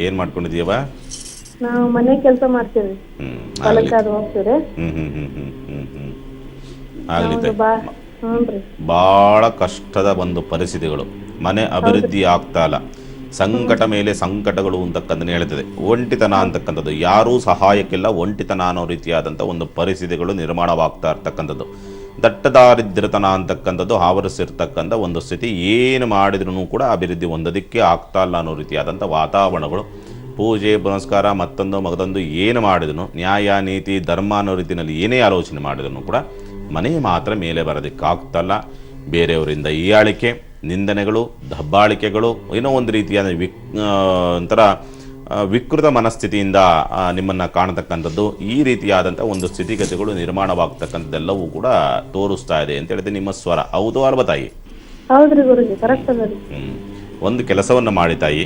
ಏನ್ ಮಾಡ್ಕೊಂಡಿದೀಯವ? ನಾವು ಮನೆ ಕೆಲಸ ಮಾಡ್ತೇವೆ. ಹೊಲಕ್ಕಾದ ಹೋಗ್ತೀವಿ. ಆಗ್ಲಿ. ಹ್ಞೂನ್ರಿ. ಬಹಳ ಕಷ್ಟದ ಒಂದು ಪರಿಸ್ಥಿತಿಗಳು, ಮನೆ ಅಭಿವೃದ್ಧಿ ಆಗ್ತಾ ಇಲ್ಲ, ಸಂಕಟ ಮೇಲೆ ಸಂಕಟಗಳು ಅಂತಕ್ಕಂಥದ್ದು ಹೇಳ್ತದೆ. ಒಂಟಿತನ ಅಂತಕ್ಕಂಥದ್ದು, ಯಾರೂ ಸಹಾಯಕ್ಕಿಲ್ಲ, ಒಂಟಿತನ ಅನ್ನೋ ರೀತಿಯಾದಂಥ ಒಂದು ಪರಿಸ್ಥಿತಿಗಳು ನಿರ್ಮಾಣವಾಗ್ತಾ ಇರ್ತಕ್ಕಂಥದ್ದು, ದಟ್ಟದಾರಿದ್ರ್ಯತನ ಅಂತಕ್ಕಂಥದ್ದು ಆವರಿಸಿರ್ತಕ್ಕಂಥ ಒಂದು ಸ್ಥಿತಿ. ಏನು ಮಾಡಿದ್ರೂ ಕೂಡ ಅಭಿವೃದ್ಧಿ ಹೊಂದೋದಕ್ಕೆ ಆಗ್ತಾ ಇಲ್ಲ ಅನ್ನೋ ರೀತಿಯಾದಂಥ ವಾತಾವರಣಗಳು. ಪೂಜೆ ಪುನಸ್ಕಾರ ಮತ್ತೊಂದು ಏನು ಮಾಡಿದ್ರು, ನ್ಯಾಯ ನೀತಿ ಧರ್ಮ ಅನ್ನೋ ರೀತಿಯಲ್ಲಿ ಏನೇ ಆಲೋಚನೆ ಮಾಡಿದ್ರು ಕೂಡ ಮನೆ ಮಾತ್ರ ಮೇಲೆ ಬರೋದಕ್ಕಾಗ್ತಲ್ಲ. ಬೇರೆಯವರಿಂದ ಹೀಯಾಳಿಕೆ, ನಿಂದನೆಗಳು, ದಬ್ಬಾಳಿಕೆಗಳು, ಏನೋ ಒಂದು ರೀತಿಯಾದ ಒಂಥರ ವಿಕೃತ ಮನಸ್ಥಿತಿಯಿಂದ ನಿಮ್ಮನ್ನು ಕಾಣತಕ್ಕಂಥದ್ದು, ಈ ರೀತಿಯಾದಂಥ ಒಂದು ಸ್ಥಿತಿಗತಿಗಳು ನಿರ್ಮಾಣವಾಗ್ತಕ್ಕಂಥದ್ದೆಲ್ಲವೂ ಕೂಡ ತೋರಿಸ್ತಾ ಇದೆ ಅಂತ ಹೇಳಿದ್ರೆ ನಿಮ್ಮ ಸ್ವರ. ಹೌದು ಅಲ್ವಾ ತಾಯಿ? ಹೌದ್ರಿ ಗುರುಜಿ, ಕರೆಕ್ಟ್ ಅದರಿ. ಒಂದು ಕೆಲಸವನ್ನು ಮಾಡಿ ತಾಯಿ,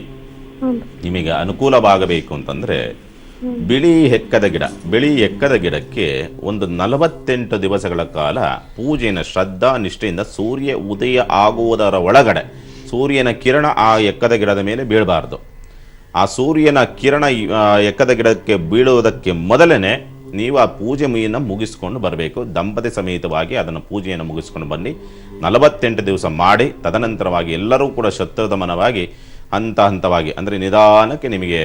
ನಿಮಗೆ ಅನುಕೂಲವಾಗಬೇಕು ಅಂತಂದರೆ ಬಿಳಿ ಎಕ್ಕದ ಗಿಡಕ್ಕೆ ಒಂದು 48 ದಿವಸಗಳ ಕಾಲ ಪೂಜೆಯನ್ನು ಶ್ರದ್ಧಾ ನಿಷ್ಠೆಯಿಂದ ಸೂರ್ಯ ಉದಯ ಆಗುವುದರ ಒಳಗಡೆ ಸೂರ್ಯನ ಕಿರಣ ಆ ಎಕ್ಕದ ಗಿಡದ ಮೇಲೆ ಬೀಳಬಾರ್ದು. ಆ ಸೂರ್ಯನ ಕಿರಣ ಎಕ್ಕದ ಗಿಡಕ್ಕೆ ಬೀಳುವುದಕ್ಕೆ ಮೊದಲೇ ನೀವು ಆ ಪೂಜೆ ಮುಗಿಸ್ಕೊಂಡು ಬರಬೇಕು. ದಂಪತಿ ಸಮೇತವಾಗಿ ಅದನ್ನು ಪೂಜೆಯನ್ನು ಮುಗಿಸ್ಕೊಂಡು ಬನ್ನಿ. 48 ದಿವಸ ಮಾಡಿ ತದನಂತರವಾಗಿ ಎಲ್ಲರೂ ಕೂಡ ಶತ್ರುದಮನವಾಗಿ ಹಂತ ಹಂತವಾಗಿ ಅಂದರೆ ನಿಧಾನಕ್ಕೆ ನಿಮಗೆ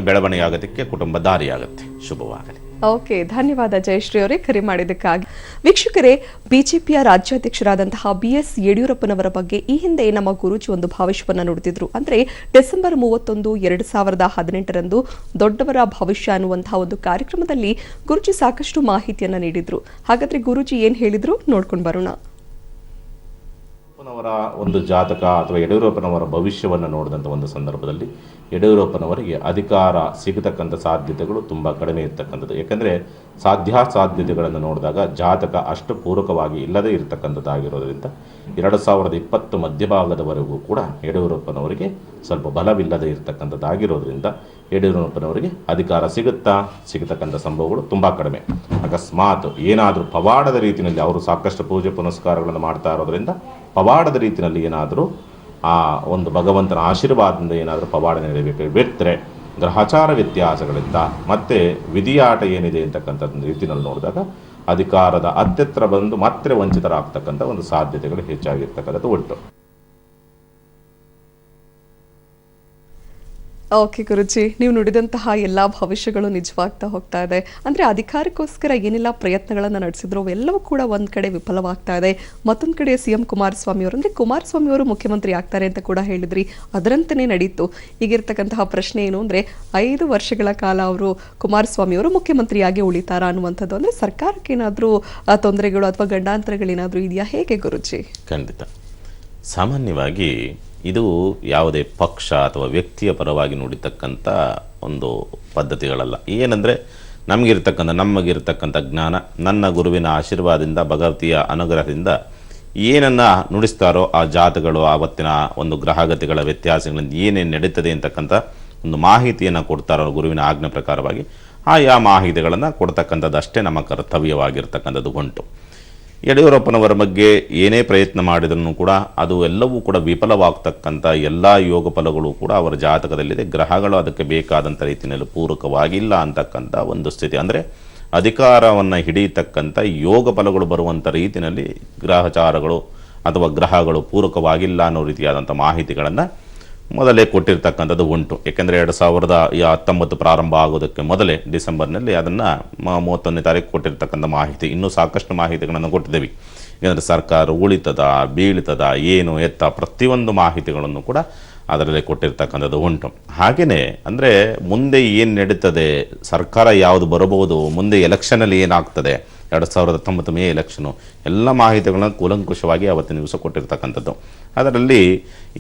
ಬೆಳವಣಿಗೆ ಆಗೋದಕ್ಕೆ ಕುಟುಂಬ ದಾರಿಯಾಗುತ್ತೆ. ಶುಭವಾಗಲಿ. ಓಕೆ, ಧನ್ಯವಾದ ಜಯಶ್ರೀ ಅವರೇ ಕರೆ ಮಾಡಿದ್ದಕ್ಕಾಗಿ. ವೀಕ್ಷಕರೇ, ಬಿಜೆಪಿಯ ರಾಜ್ಯಾಧ್ಯಕ್ಷರಾದಂತಹ BS ಯಡಿಯೂರಪ್ಪನವರ ಬಗ್ಗೆ ಈ ಹಿಂದೆ ನಮ್ಮ ಗುರೂಜಿ ಒಂದು ಭವಿಷ್ಯವನ್ನು ನುಡಿದಿದ್ರು. ಅಂದರೆ ಡಿಸೆಂಬರ್ 31, 2018 ದೊಡ್ಡವರ ಭವಿಷ್ಯ ಅನ್ನುವಂತಹ ಒಂದು ಕಾರ್ಯಕ್ರಮದಲ್ಲಿ ಗುರೂಜಿ ಸಾಕಷ್ಟು ಮಾಹಿತಿಯನ್ನು ನೀಡಿದ್ರು. ಹಾಗಾದ್ರೆ ಗುರೂಜಿ ಏನ್ ಹೇಳಿದ್ರು ನೋಡ್ಕೊಂಡು ಬರೋಣ. ಯಡಿಯೂರಪ್ಪನವರ ಒಂದು ಜಾತಕ ಅಥವಾ ಯಡಿಯೂರಪ್ಪನವರ ಭವಿಷ್ಯವನ್ನು ನೋಡಿದಂಥ ಒಂದು ಸಂದರ್ಭದಲ್ಲಿ ಯಡಿಯೂರಪ್ಪನವರಿಗೆ ಅಧಿಕಾರ ಸಿಗತಕ್ಕಂಥ ಸಾಧ್ಯತೆಗಳು ತುಂಬ ಕಡಿಮೆ ಇರ್ತಕ್ಕಂಥದ್ದು. ಯಾಕೆಂದರೆ ಸಾಧ್ಯತೆಗಳನ್ನು ನೋಡಿದಾಗ ಜಾತಕ ಅಷ್ಟು ಪೂರಕವಾಗಿ ಇಲ್ಲದೇ ಇರತಕ್ಕಂಥದ್ದಾಗಿರೋದ್ರಿಂದ 2020 ಮಧ್ಯಭಾಗದವರೆಗೂ ಕೂಡ ಯಡಿಯೂರಪ್ಪನವರಿಗೆ ಸ್ವಲ್ಪ ಬಲವಿಲ್ಲದೆ ಇರತಕ್ಕಂಥದ್ದಾಗಿರೋದ್ರಿಂದ ಯಡಿಯೂರಪ್ಪನವರಿಗೆ ಅಧಿಕಾರ ಸಿಗತಕ್ಕಂಥ ಸಂಭವಗಳು ತುಂಬ ಕಡಿಮೆ. ಅಕಸ್ಮಾತ್ ಏನಾದರೂ ಪವಾಡದ ರೀತಿಯಲ್ಲಿ ಅವರು ಸಾಕಷ್ಟು ಪೂಜೆ ಪುನಸ್ಕಾರಗಳನ್ನು ಮಾಡ್ತಾ ಇರೋದ್ರಿಂದ ಪವಾಡದ ರೀತಿಯಲ್ಲಿ ಏನಾದರೂ ಆ ಒಂದು ಭಗವಂತನ ಆಶೀರ್ವಾದದಿಂದ ಏನಾದರೂ ಪವಾಡ ನೀಡಬೇಕು. ಬಿಟ್ಟರೆ ಗ್ರಹಚಾರ ವ್ಯತ್ಯಾಸಗಳಿಂದ ಮತ್ತೆ ವಿಧಿಯಾಟ ಏನಿದೆ ಅಂತಕ್ಕಂಥ ರೀತಿಯಲ್ಲಿ ನೋಡಿದಾಗ ಅಧಿಕಾರದ ಅತ್ಯತ್ರ ಬಂದು ಮತ್ತೆ ವಂಚಿತರಾಗ್ತಕ್ಕಂಥ ಒಂದು ಸಾಧ್ಯತೆಗಳು ಹೆಚ್ಚಾಗಿರ್ತಕ್ಕಂಥದ್ದು ಉಂಟು. ಓಕೆ ಗುರುಜಿ, ನೀವು ನುಡಿದಂತಹ ಎಲ್ಲ ಭವಿಷ್ಯಗಳು ನಿಜವಾಗ್ತಾ ಹೋಗ್ತಾ ಇದೆ. ಅಂದರೆ ಅಧಿಕಾರಕ್ಕೋಸ್ಕರ ಏನೆಲ್ಲ ಪ್ರಯತ್ನಗಳನ್ನು ನಡೆಸಿದ್ರು ಅವೆಲ್ಲವೂ ಕೂಡ ಒಂದು ಕಡೆ ವಿಫಲವಾಗ್ತಾ ಇದೆ. ಮತ್ತೊಂದು ಕಡೆ CM ಕುಮಾರಸ್ವಾಮಿ ಅವರು, ಅಂದರೆ ಕುಮಾರಸ್ವಾಮಿ ಅವರು ಮುಖ್ಯಮಂತ್ರಿ ಆಗ್ತಾರೆ ಅಂತ ಕೂಡ ಹೇಳಿದ್ರಿ, ಅದರಂತೆಯೇ ನಡೀತು. ಈಗಿರ್ತಕ್ಕಂತಹ ಪ್ರಶ್ನೆ ಏನು ಅಂದರೆ 5 ವರ್ಷಗಳ ಕಾಲ ಅವರು ಕುಮಾರಸ್ವಾಮಿ ಅವರು ಮುಖ್ಯಮಂತ್ರಿಯಾಗಿ ಉಳಿತಾರಾ ಅನ್ನುವಂಥದ್ದು. ಅಂದರೆ ಸರ್ಕಾರಕ್ಕೆ ಏನಾದರೂ ತೊಂದರೆಗಳು ಅಥವಾ ಗಂಡಾಂತರಗಳೇನಾದರೂ ಇದೆಯಾ, ಹೇಗೆ ಗುರುಜಿ? ಖಂಡಿತ. ಸಾಮಾನ್ಯವಾಗಿ ಇದು ಯಾವುದೇ ಪಕ್ಷ ಅಥವಾ ವ್ಯಕ್ತಿಯ ಪರವಾಗಿ ನೋಡಿರ್ತಕ್ಕಂಥ ಒಂದು ಪದ್ಧತಿಗಳಲ್ಲ. ಏನಂದರೆ ನಮಗಿರ್ತಕ್ಕಂಥ ಜ್ಞಾನ, ನನ್ನ ಗುರುವಿನ ಆಶೀರ್ವಾದದಿಂದ, ಭಗವತಿಯ ಅನುಗ್ರಹದಿಂದ ಏನನ್ನು ನುಡಿಸ್ತಾರೋ ಆ ಜಾತಗಳು, ಆವತ್ತಿನ ಒಂದು ಗ್ರಹಗತಿಗಳ ವ್ಯತ್ಯಾಸಗಳಿಂದ ಏನೇನು ನಡೀತದೆ ಅಂತಕ್ಕಂಥ ಒಂದು ಮಾಹಿತಿಯನ್ನು ಕೊಡ್ತಾರೋ ಗುರುವಿನ ಆಜ್ಞೆ ಪ್ರಕಾರವಾಗಿ ಆಯಾ ಮಾಹಿತಿಗಳನ್ನು ಕೊಡ್ತಕ್ಕಂಥದ್ದಷ್ಟೇ ನಮ್ಮ ಕರ್ತವ್ಯವಾಗಿರ್ತಕ್ಕಂಥದ್ದು ಉಂಟು. ಯಡಿಯೂರಪ್ಪನವರ ಬಗ್ಗೆ ಏನೇ ಪ್ರಯತ್ನ ಮಾಡಿದ್ರೂ ಕೂಡ ಅದು ಎಲ್ಲವೂ ಕೂಡ ವಿಫಲವಾಗ್ತಕ್ಕಂಥ ಎಲ್ಲ ಯೋಗ ಫಲಗಳು ಕೂಡ ಅವರ ಜಾತಕದಲ್ಲಿದೆ. ಗ್ರಹಗಳು ಅದಕ್ಕೆ ಬೇಕಾದಂಥ ರೀತಿಯಲ್ಲಿ ಪೂರಕವಾಗಿಲ್ಲ ಅಂತಕ್ಕಂಥ ಒಂದು ಸ್ಥಿತಿ. ಅಂದರೆ ಅಧಿಕಾರವನ್ನು ಹಿಡಿಯತಕ್ಕಂಥ ಯೋಗ ಫಲಗಳು ಬರುವಂಥ ರೀತಿಯಲ್ಲಿ ಗ್ರಹಚಾರಗಳು ಅಥವಾ ಗ್ರಹಗಳು ಪೂರಕವಾಗಿಲ್ಲ ಅನ್ನೋ ರೀತಿಯಾದಂಥ ಮಾಹಿತಿಗಳನ್ನು ಮೊದಲೇ ಕೊಟ್ಟಿರ್ತಕ್ಕಂಥದ್ದು ಉಂಟು. ಏಕೆಂದರೆ 2019 ಪ್ರಾರಂಭ ಆಗೋದಕ್ಕೆ ಮೊದಲೇ ಡಿಸೆಂಬರ್ನಲ್ಲಿ ಅದನ್ನು 31ನೇ ತಾರೀಕು ಕೊಟ್ಟಿರ್ತಕ್ಕಂಥ ಮಾಹಿತಿ. ಇನ್ನೂ ಸಾಕಷ್ಟು ಮಾಹಿತಿಗಳನ್ನು ಕೊಟ್ಟಿದ್ದೇವೆ. ಏಕೆಂದರೆ ಸರ್ಕಾರ ಉಳಿತದ ಬೀಳ್ತದ ಏನು ಎತ್ತ ಪ್ರತಿಯೊಂದು ಮಾಹಿತಿಗಳನ್ನು ಕೂಡ ಅದರಲ್ಲಿ ಕೊಟ್ಟಿರ್ತಕ್ಕಂಥದ್ದು ಉಂಟು. ಹಾಗೆಯೇ ಅಂದರೆ ಮುಂದೆ ಏನು ನಡೀತದೆ, ಸರ್ಕಾರ ಯಾವುದು ಬರಬಹುದು, ಮುಂದೆ ಎಲೆಕ್ಷನಲ್ಲಿ ಏನಾಗ್ತದೆ, 2019 ಮೇ ಎಲೆಕ್ಷನು, ಎಲ್ಲ ಮಾಹಿತಿಗಳನ್ನು ಕೂಲಂಕುಷವಾಗಿ ಅವತ್ತಿನ ದಿವಸ ಕೊಟ್ಟಿರ್ತಕ್ಕಂಥದ್ದು. ಅದರಲ್ಲಿ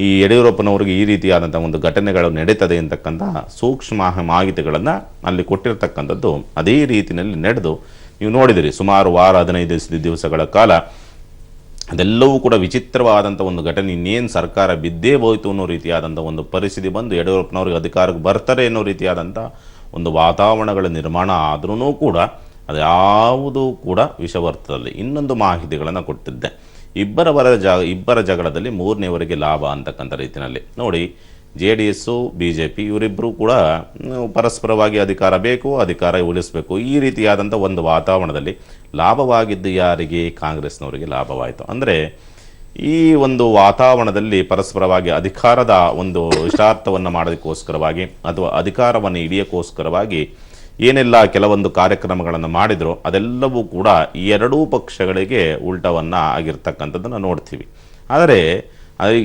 ಈ ಯಡಿಯೂರಪ್ಪನವ್ರಿಗೆ ಈ ರೀತಿಯಾದಂಥ ಒಂದು ಘಟನೆಗಳು ನಡೀತದೆ ಅಂತಕ್ಕಂಥ ಸೂಕ್ಷ್ಮ ಮಾಹಿತಿಗಳನ್ನು ಅಲ್ಲಿ ಕೊಟ್ಟಿರ್ತಕ್ಕಂಥದ್ದು ಅದೇ ರೀತಿಯಲ್ಲಿ ನಡೆದು ನೀವು ನೋಡಿದಿರಿ. ಸುಮಾರು 15 ದಿವಸಗಳ ಕಾಲ ಅದೆಲ್ಲವೂ ಕೂಡ ವಿಚಿತ್ರವಾದಂಥ ಒಂದು ಘಟನೆ. ಇನ್ನೇನು ಸರ್ಕಾರ ಬಿದ್ದೇ ಹೋಯಿತು ಅನ್ನೋ ರೀತಿಯಾದಂಥ ಒಂದು ಪರಿಸ್ಥಿತಿ ಬಂದು ಯಡಿಯೂರಪ್ಪನವ್ರಿಗೆ ಅಧಿಕಾರಕ್ಕೆ ಬರ್ತಾರೆ ಅನ್ನೋ ರೀತಿಯಾದಂಥ ಒಂದು ವಾತಾವರಣಗಳ ನಿರ್ಮಾಣ ಆದ್ರೂ ಕೂಡ ಅದ್ಯಾವುದೂ ಕೂಡ ವಿಷವರ್ತದಲ್ಲಿ. ಇನ್ನೊಂದು ಮಾಹಿತಿಗಳನ್ನು ಕೊಟ್ಟಿದ್ದೆ. ಇಬ್ಬರ ಜಗಳದಲ್ಲಿ ಮೂರನೇವರಿಗೆ ಲಾಭ ಅಂತಕ್ಕಂಥ ರೀತಿಯಲ್ಲಿ ನೋಡಿ. JDS BJP ಇವರಿಬ್ಬರೂ ಕೂಡ ಪರಸ್ಪರವಾಗಿ ಅಧಿಕಾರ ಬೇಕು, ಅಧಿಕಾರ ಉಳಿಸಬೇಕು, ಈ ರೀತಿಯಾದಂಥ ಒಂದು ವಾತಾವರಣದಲ್ಲಿ ಲಾಭವಾಗಿದ್ದು ಯಾರಿಗೆ? ಕಾಂಗ್ರೆಸ್ನವರಿಗೆ ಲಾಭವಾಯಿತು. ಅಂದರೆ ಈ ಒಂದು ವಾತಾವರಣದಲ್ಲಿ ಪರಸ್ಪರವಾಗಿ ಅಧಿಕಾರದ ಒಂದು ಇಷ್ಟಾರ್ಥವನ್ನು ಮಾಡೋದಕ್ಕೋಸ್ಕರವಾಗಿ ಅಥವಾ ಅಧಿಕಾರವನ್ನು ಹಿಡಿಯೋಕ್ಕೋಸ್ಕರವಾಗಿ ಏನೆಲ್ಲ ಕೆಲವೊಂದು ಕಾರ್ಯಕ್ರಮಗಳನ್ನು ಮಾಡಿದ್ರು ಅದೆಲ್ಲವೂ ಕೂಡ ಈ ಎರಡೂ ಪಕ್ಷಗಳಿಗೆ ಉಲ್ಟವನ್ನು ಆಗಿರ್ತಕ್ಕಂಥದ್ದನ್ನು ನೋಡ್ತೀವಿ. ಆದರೆ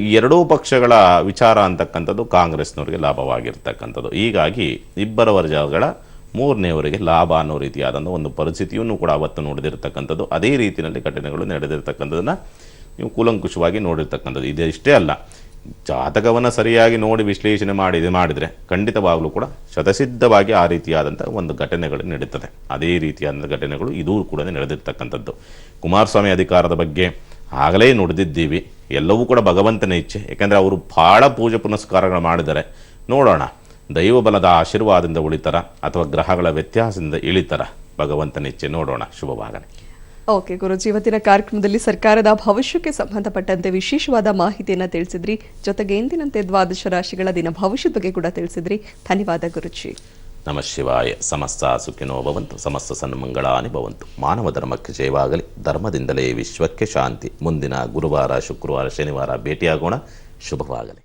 ಈ ಎರಡೂ ಪಕ್ಷಗಳ ವಿಚಾರ ಅಂತಕ್ಕಂಥದ್ದು ಕಾಂಗ್ರೆಸ್ನವರಿಗೆ ಲಾಭವಾಗಿರ್ತಕ್ಕಂಥದ್ದು. ಹೀಗಾಗಿ ಇಬ್ಬರ ವರ್ಗಗಳ ಮೂರನೇವರಿಗೆ ಲಾಭ ಅನ್ನೋ ರೀತಿಯಾದಂಥ ಒಂದು ಪರಿಸ್ಥಿತಿಯನ್ನು ಕೂಡ ಅವತ್ತು ನೋಡಿದಿರ್ತಕ್ಕಂಥದ್ದು. ಅದೇ ರೀತಿಯಲ್ಲಿ ಘಟನೆಗಳು ನಡೆದಿರ್ತಕ್ಕಂಥದ್ದನ್ನು ನೀವು ಕೂಲಂಕುಷವಾಗಿ ನೋಡಿರ್ತಕ್ಕಂಥದ್ದು. ಇದೇ ಇಷ್ಟೇ ಅಲ್ಲ, ಜಾತಕವನ್ನು ಸರಿಯಾಗಿ ನೋಡಿ ವಿಶ್ಲೇಷಣೆ ಮಾಡಿದರೆ ಖಂಡಿತವಾಗಲೂ ಕೂಡ ಶತಸಿದ್ಧವಾಗಿ ಆ ರೀತಿಯಾದಂಥ ಒಂದು ಘಟನೆಗಳು ನಡೀತದೆ. ಅದೇ ರೀತಿಯಾದಂಥ ಘಟನೆಗಳು ಇದೂ ಕೂಡ ನಡೆದಿರ್ತಕ್ಕಂಥದ್ದು. ಕುಮಾರಸ್ವಾಮಿ ಅಧಿಕಾರದ ಬಗ್ಗೆ ಆಗಲೇ ನುಡಿದಿದ್ದೀವಿ. ಎಲ್ಲವೂ ಕೂಡ ಭಗವಂತನ ಇಚ್ಛೆ. ಯಾಕೆಂದರೆ ಅವರು ಭಾಳ ಪೂಜೆ ಪುನಸ್ಕಾರಗಳು ಮಾಡಿದ್ದಾರೆ. ನೋಡೋಣ, ದೈವಬಲದ ಆಶೀರ್ವಾದದಿಂದ ಉಳಿತಾರ ಅಥವಾ ಗ್ರಹಗಳ ವ್ಯತ್ಯಾಸದಿಂದ ಇಳಿತಾರ, ಭಗವಂತನ ಇಚ್ಛೆ. ನೋಡೋಣ. ಶುಭವಾಗಲಿ. ಓಕೆ ಗುರುಜಿ, ಇವತ್ತಿನ ಕಾರ್ಯಕ್ರಮದಲ್ಲಿ ಸರ್ಕಾರದ ಭವಿಷ್ಯಕ್ಕೆ ಸಂಬಂಧಪಟ್ಟಂತೆ ವಿಶೇಷವಾದ ಮಾಹಿತಿಯನ್ನು ತಿಳಿಸಿದ್ರಿ. ಜೊತೆಗೆ ಎಂದಿನಂತೆ ದ್ವಾದಶ ರಾಶಿಗಳ ದಿನ ಭವಿಷ್ಯದ ಬಗ್ಗೆ ಕೂಡ ತಿಳಿಸಿದ್ರಿ. ಧನ್ಯವಾದ ಗುರುಜಿ. ನಮಃ ಶಿವಾಯ. ಸಮಸ್ತ ಸುಖಿನೋ ಭವಂತು, ಸಮಸ್ತ ಸನ್ಮಂಗಳಾನಿ ಭವಂತು. ಮಾನವ ಧರ್ಮಕ್ಕೆ ಜಯವಾಗಲಿ, ಧರ್ಮದಿಂದಲೇ ವಿಶ್ವಕ್ಕೆ ಶಾಂತಿ. ಮುಂದಿನ ಗುರುವಾರ, ಶುಕ್ರವಾರ, ಶನಿವಾರ ಭೇಟಿಯಾಗೋಣ. ಶುಭವಾಗಲಿ.